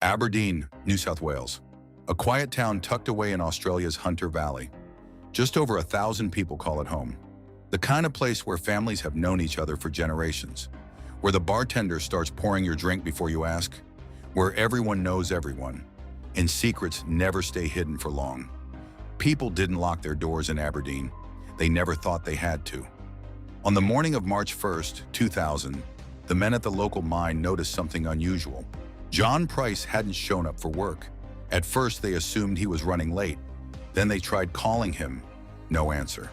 Aberdeen, New South Wales, a quiet town tucked away in Australia's Hunter Valley. Just over 1,000 people call it home. The kind of place where families have known each other for generations, where the bartender starts pouring your drink before you ask, where everyone knows everyone, and secrets never stay hidden for long. People didn't lock their doors in Aberdeen. They never thought they had to. On the morning of March 1st, 2000, the men at the local mine noticed something unusual. John Price hadn't shown up for work. At first, they assumed he was running late. Then they tried calling him. No answer.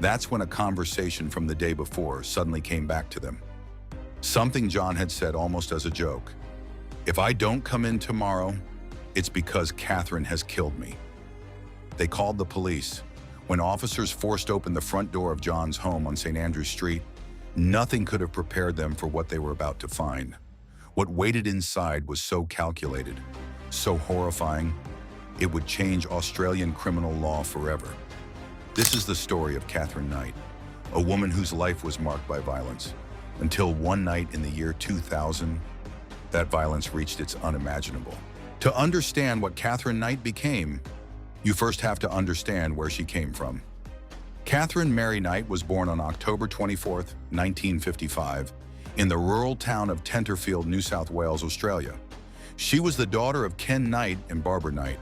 That's when a conversation from the day before suddenly came back to them. Something John had said almost as a joke. "If I don't come in tomorrow, it's because Katherine has killed me." They called the police. When officers forced open the front door of John's home on St. Andrews Street, nothing could have prepared them for what they were about to find. What waited inside was so calculated, so horrifying, it would change Australian criminal law forever. This is the story of Katherine Knight, a woman whose life was marked by violence, until one night in the year 2000, that violence reached its unimaginable. To understand what Katherine Knight became, you first have to understand where she came from. Katherine Mary Knight was born on October 24, 1955, in the rural town of Tenterfield, New South Wales, Australia. She was the daughter of Ken Knight and Barbara Knight,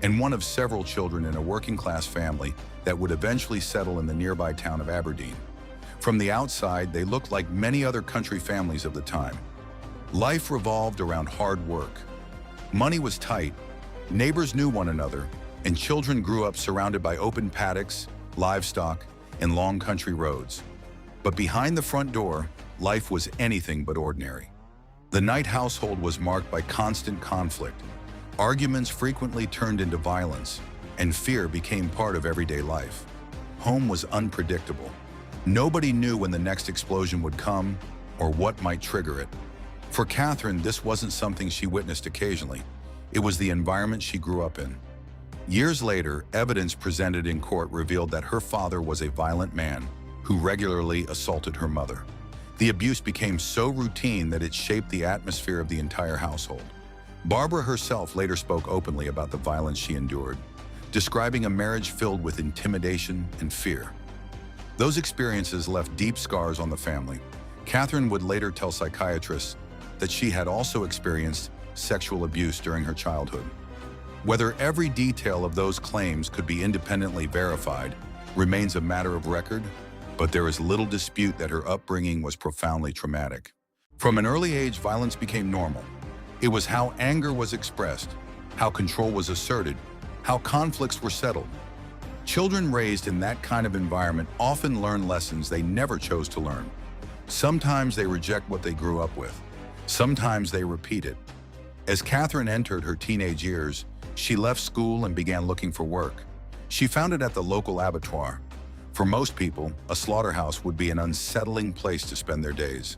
and one of several children in a working-class family that would eventually settle in the nearby town of Aberdeen. From the outside, they looked like many other country families of the time. Life revolved around hard work. Money was tight, neighbors knew one another, and children grew up surrounded by open paddocks, livestock, and long country roads. But behind the front door, life was anything but ordinary. The Knight household was marked by constant conflict. Arguments frequently turned into violence, and fear became part of everyday life. Home was unpredictable. Nobody knew when the next explosion would come or what might trigger it. For Katherine, this wasn't something she witnessed occasionally. It was the environment she grew up in. Years later, evidence presented in court revealed that her father was a violent man who regularly assaulted her mother. The abuse became so routine that it shaped the atmosphere of the entire household. Barbara herself later spoke openly about the violence she endured, describing a marriage filled with intimidation and fear. Those experiences left deep scars on the family. Katherine would later tell psychiatrists that she had also experienced sexual abuse during her childhood. Whether every detail of those claims could be independently verified remains a matter of record, but there is little dispute that her upbringing was profoundly traumatic. From an early age, violence became normal. It was how anger was expressed, how control was asserted, how conflicts were settled. Children raised in that kind of environment often learn lessons they never chose to learn. Sometimes they reject what they grew up with. Sometimes they repeat it. As Katherine entered her teenage years, she left school and began looking for work. She found it at the local abattoir. For most people, a slaughterhouse would be an unsettling place to spend their days.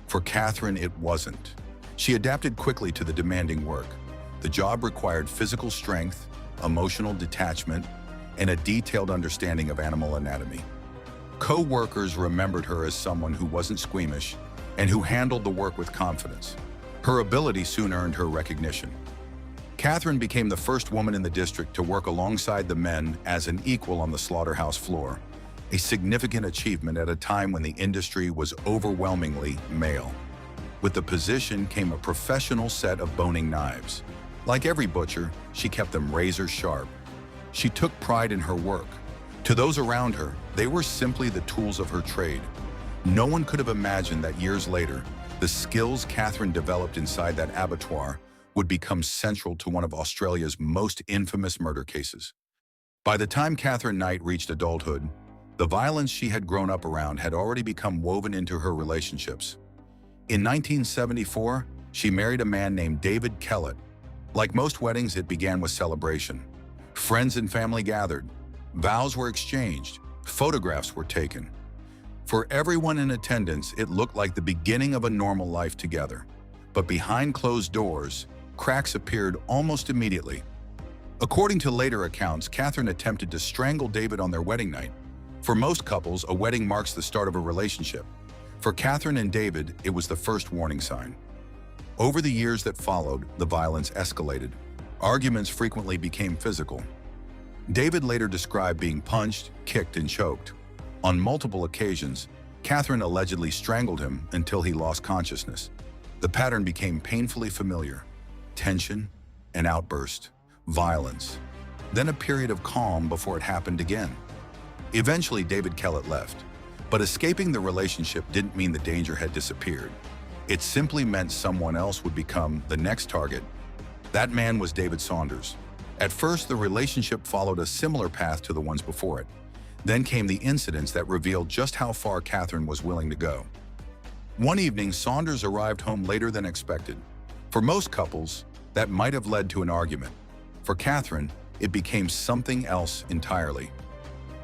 For Katherine, it wasn't. She adapted quickly to the demanding work. The job required physical strength, emotional detachment, and a detailed understanding of animal anatomy. Co-workers remembered her as someone who wasn't squeamish and who handled the work with confidence. Her ability soon earned her recognition. Katherine became the first woman in the district to work alongside the men as an equal on the slaughterhouse floor, a significant achievement at a time when the industry was overwhelmingly male. With the position came a professional set of boning knives. Like every butcher, she kept them razor sharp. She took pride in her work. To those around her, they were simply the tools of her trade. No one could have imagined that years later, the skills Katherine developed inside that abattoir would become central to one of Australia's most infamous murder cases. By the time Katherine Knight reached adulthood, the violence she had grown up around had already become woven into her relationships. In 1974, she married a man named David Kellett. Like most weddings, it began with celebration. Friends and family gathered. Vows were exchanged. Photographs were taken. For everyone in attendance, it looked like the beginning of a normal life together. But behind closed doors, cracks appeared almost immediately. According to later accounts, Katherine attempted to strangle David on their wedding night. For most couples, a wedding marks the start of a relationship. For Katherine and David, it was the first warning sign. Over the years that followed, the violence escalated. Arguments frequently became physical. David later described being punched, kicked, and choked. On multiple occasions, Katherine allegedly strangled him until he lost consciousness. The pattern became painfully familiar. Tension, an outburst, violence, then a period of calm before it happened again. Eventually, David Kellett left, but escaping the relationship didn't mean the danger had disappeared. It simply meant someone else would become the next target. That man was David Saunders. At first, the relationship followed a similar path to the ones before it. Then came the incidents that revealed just how far Katherine was willing to go. One evening, Saunders arrived home later than expected. For most couples, that might have led to an argument. For Katherine, it became something else entirely.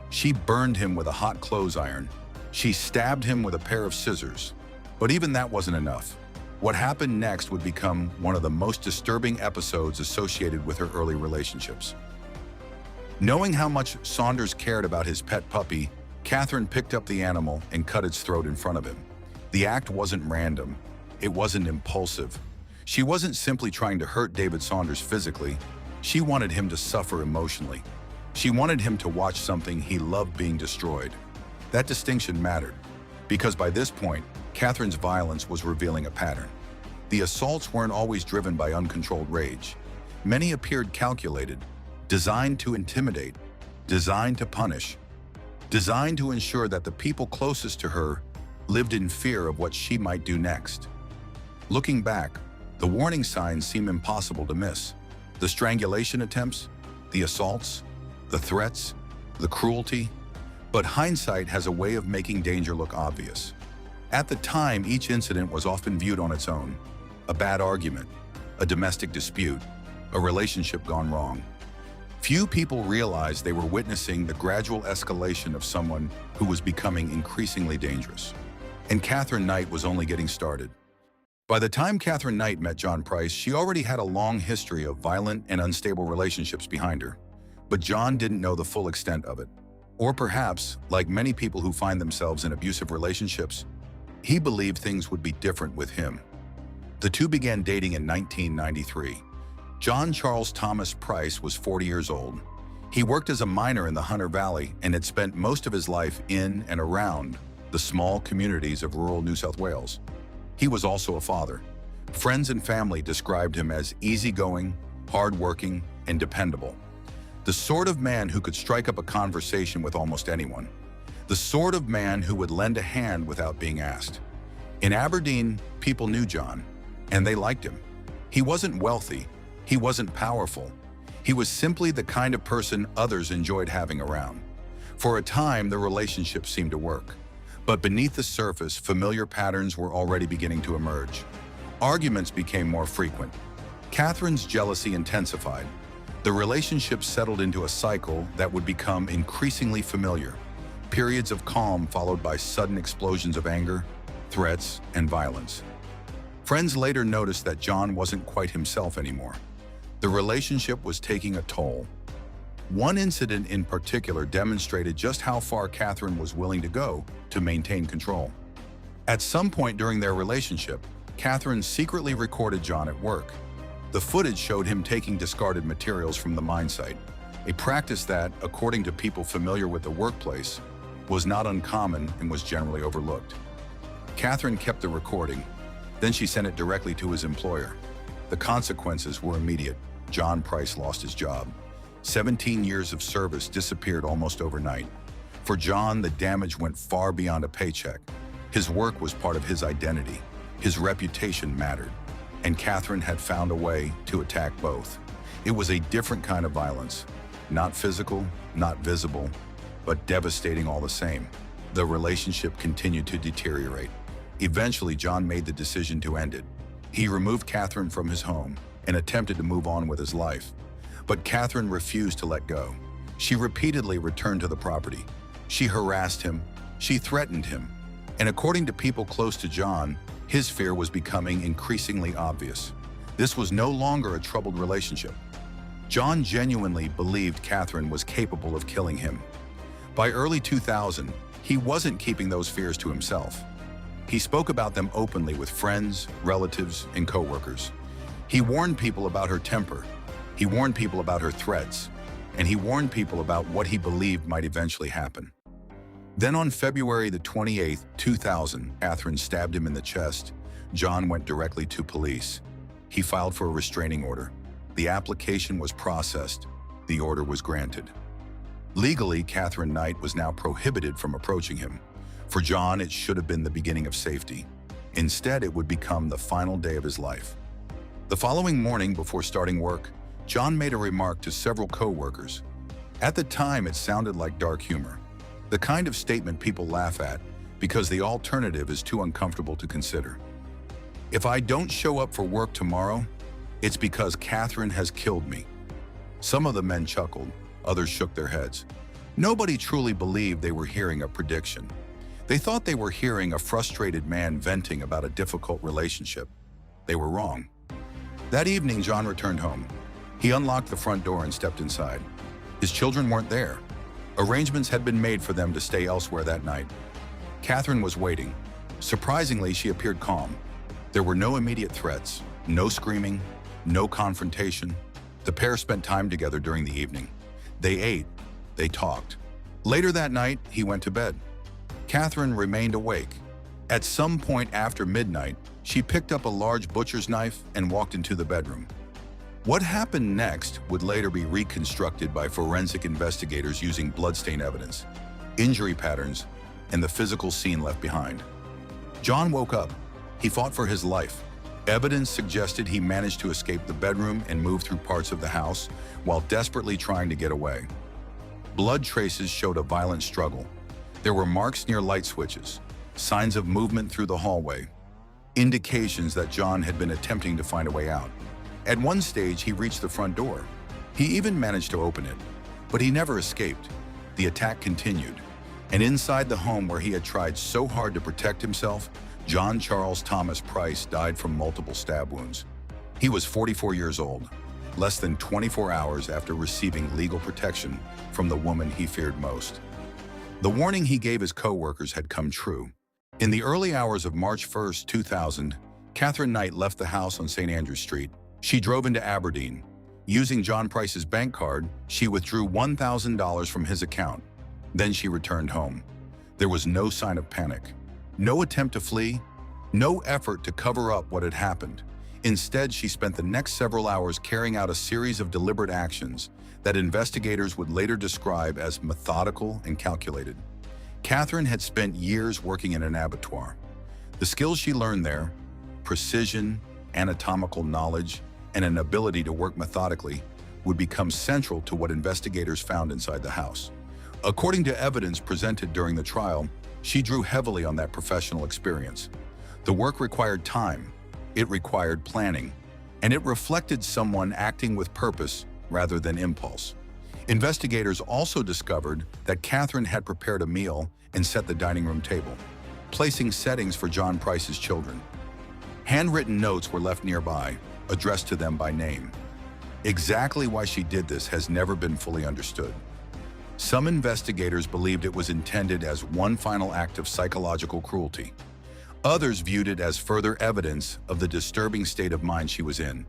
She burned him with a hot clothes iron. She stabbed him with a pair of scissors. But even that wasn't enough. What happened next would become one of the most disturbing episodes associated with her early relationships. Knowing how much Saunders cared about his pet puppy, Katherine picked up the animal and cut its throat in front of him. The act wasn't random. It wasn't impulsive. She wasn't simply trying to hurt David Saunders physically. She wanted him to suffer emotionally. She wanted him to watch something he loved being destroyed. That distinction mattered, because by this point, Katherine's violence was revealing a pattern. The assaults weren't always driven by uncontrolled rage. Many appeared calculated, designed to intimidate, designed to punish, designed to ensure that the people closest to her lived in fear of what she might do next. Looking back, the warning signs seem impossible to miss. The strangulation attempts, the assaults, the threats, the cruelty. But hindsight has a way of making danger look obvious. At the time, each incident was often viewed on its own. A bad argument, a domestic dispute, a relationship gone wrong. Few people realized they were witnessing the gradual escalation of someone who was becoming increasingly dangerous. And Katherine Knight was only getting started. By the time Katherine Knight met John Price, she already had a long history of violent and unstable relationships behind her. But John didn't know the full extent of it. Or perhaps, like many people who find themselves in abusive relationships, he believed things would be different with him. The two began dating in 1993. John Charles Thomas Price was 40 years old. He worked as a miner in the Hunter Valley and had spent most of his life in and around the small communities of rural New South Wales. He was also a father. Friends and family described him as easygoing, hardworking, and dependable. The sort of man who could strike up a conversation with almost anyone. The sort of man who would lend a hand without being asked. In Aberdeen, people knew John, and they liked him. He wasn't wealthy. He wasn't powerful. He was simply the kind of person others enjoyed having around. For a time, the relationship seemed to work. But beneath the surface, familiar patterns were already beginning to emerge. Arguments became more frequent. Katherine's jealousy intensified. The relationship settled into a cycle that would become increasingly familiar. Periods of calm followed by sudden explosions of anger, threats, and violence. Friends later noticed that John wasn't quite himself anymore. The relationship was taking a toll. One incident in particular demonstrated just how far Katherine was willing to go to maintain control. At some point during their relationship, Katherine secretly recorded John at work. The footage showed him taking discarded materials from the mine site, a practice that, according to people familiar with the workplace, was not uncommon and was generally overlooked. Katherine kept the recording, then she sent it directly to his employer. The consequences were immediate. John Price lost his job. 17 years of service disappeared almost overnight. For John, the damage went far beyond a paycheck. His work was part of his identity. His reputation mattered. And Katherine had found a way to attack both. It was a different kind of violence. Not physical, not visible, but devastating all the same. The relationship continued to deteriorate. Eventually, John made the decision to end it. He removed Katherine from his home and attempted to move on with his life. But Katherine refused to let go. She repeatedly returned to the property. She harassed him. She threatened him. And according to people close to John, his fear was becoming increasingly obvious. This was no longer a troubled relationship. John genuinely believed Katherine was capable of killing him. By early 2000, he wasn't keeping those fears to himself. He spoke about them openly with friends, relatives, and coworkers. He warned people about her temper. He warned people about her threats. And he warned people about what he believed might eventually happen. Then on February the 28th, 2000, Katherine stabbed him in the chest. John went directly to police. He filed for a restraining order. The application was processed. The order was granted. Legally, Katherine Knight was now prohibited from approaching him. For John, it should have been the beginning of safety. Instead, it would become the final day of his life. The following morning, before starting work, John made a remark to several co-workers. At the time, it sounded like dark humor, the kind of statement people laugh at because the alternative is too uncomfortable to consider. If I don't show up for work tomorrow, it's because Katherine has killed me. Some of the men chuckled, others shook their heads. Nobody truly believed they were hearing a prediction. They thought they were hearing a frustrated man venting about a difficult relationship. They were wrong. That evening, John returned home. He unlocked the front door and stepped inside. His children weren't there. Arrangements had been made for them to stay elsewhere that night. Katherine was waiting. Surprisingly, she appeared calm. There were no immediate threats, no screaming, no confrontation. The pair spent time together during the evening. They ate, they talked. Later that night, he went to bed. Katherine remained awake. At some point after midnight, she picked up a large butcher's knife and walked into the bedroom. What happened next would later be reconstructed by forensic investigators using bloodstain evidence, injury patterns, and the physical scene left behind. John woke up. He fought for his life. Evidence suggested he managed to escape the bedroom and move through parts of the house while desperately trying to get away. Blood traces showed a violent struggle. There were marks near light switches, signs of movement through the hallway, indications that John had been attempting to find a way out. At one stage, he reached the front door. He even managed to open it, but he never escaped. The attack continued, and inside the home where he had tried so hard to protect himself, John Charles Thomas Price died from multiple stab wounds. He was 44 years old, less than 24 hours after receiving legal protection from the woman he feared most. The warning he gave his co-workers had come true. In the early hours of March 1st, 2000, Katherine Knight left the house on St. Andrew Street. She drove into Aberdeen. Using John Price's bank card, she withdrew $1,000 from his account. Then she returned home. There was no sign of panic, no attempt to flee, no effort to cover up what had happened. Instead, she spent the next several hours carrying out a series of deliberate actions that investigators would later describe as methodical and calculated. Katherine had spent years working in an abattoir. The skills she learned there, precision, anatomical knowledge, and an ability to work methodically, would become central to what investigators found inside the house. According to evidence presented during the trial, she drew heavily on that professional experience. The work required time, it required planning, and it reflected someone acting with purpose rather than impulse. Investigators also discovered that Katherine had prepared a meal and set the dining room table, placing settings for John Price's children. Handwritten notes were left nearby, addressed to them by name. Exactly why she did this has never been fully understood. Some investigators believed it was intended as one final act of psychological cruelty. Others viewed it as further evidence of the disturbing state of mind she was in.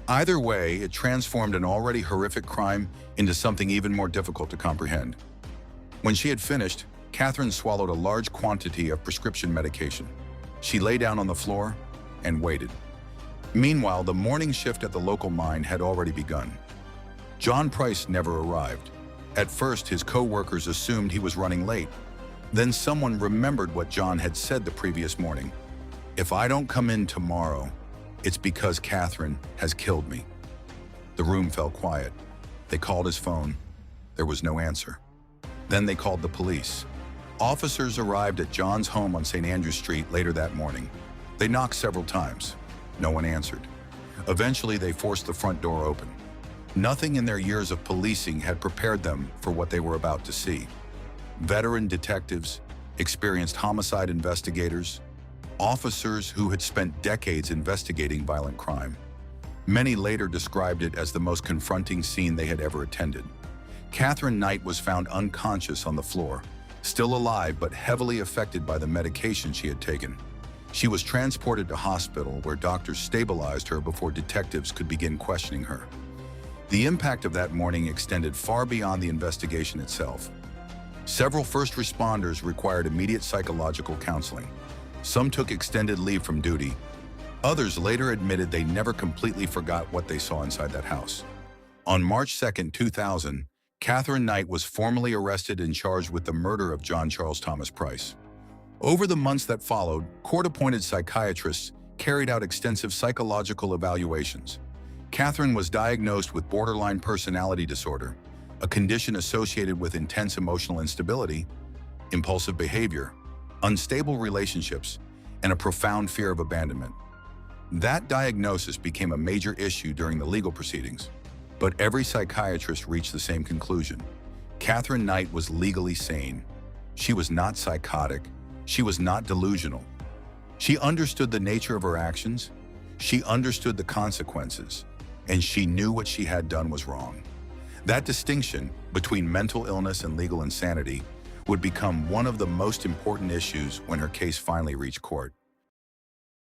Either way, it transformed an already horrific crime into something even more difficult to comprehend. When she had finished, Katherine swallowed a large quantity of prescription medication. She lay down on the floor and waited. Meanwhile, the morning shift at the local mine had already begun. John Price never arrived. At first, his co-workers assumed he was running late. Then someone remembered what John had said the previous morning. "If I don't come in tomorrow, it's because Katherine has killed me." The room fell quiet. They called his phone. There was no answer. Then they called the police. Officers arrived at John's home on St. Andrew Street later that morning. They knocked several times. No one answered. Eventually, they forced the front door open. Nothing in their years of policing had prepared them for what they were about to see. Veteran detectives, experienced homicide investigators, officers who had spent decades investigating violent crime. Many later described it as the most confronting scene they had ever attended. Katherine Knight was found unconscious on the floor, Still alive but heavily affected by the medication she had taken. She was transported to hospital where doctors stabilized her before detectives could begin questioning her. The impact of that morning extended far beyond the investigation itself. Several first responders required immediate psychological counseling. Some took extended leave from duty. Others later admitted they never completely forgot what they saw inside that house. On March 2, 2000, Katherine Knight was formally arrested and charged with the murder of John Charles Thomas Price. Over the months that followed, court-appointed psychiatrists carried out extensive psychological evaluations. Katherine was diagnosed with borderline personality disorder, a condition associated with intense emotional instability, impulsive behavior, unstable relationships, and a profound fear of abandonment. That diagnosis became a major issue during the legal proceedings, but every psychiatrist reached the same conclusion. Katherine Knight was legally sane. She was not psychotic. She was not delusional. She understood the nature of her actions. She understood the consequences, and she knew what she had done was wrong. That distinction between mental illness and legal insanity would become one of the most important issues when her case finally reached court.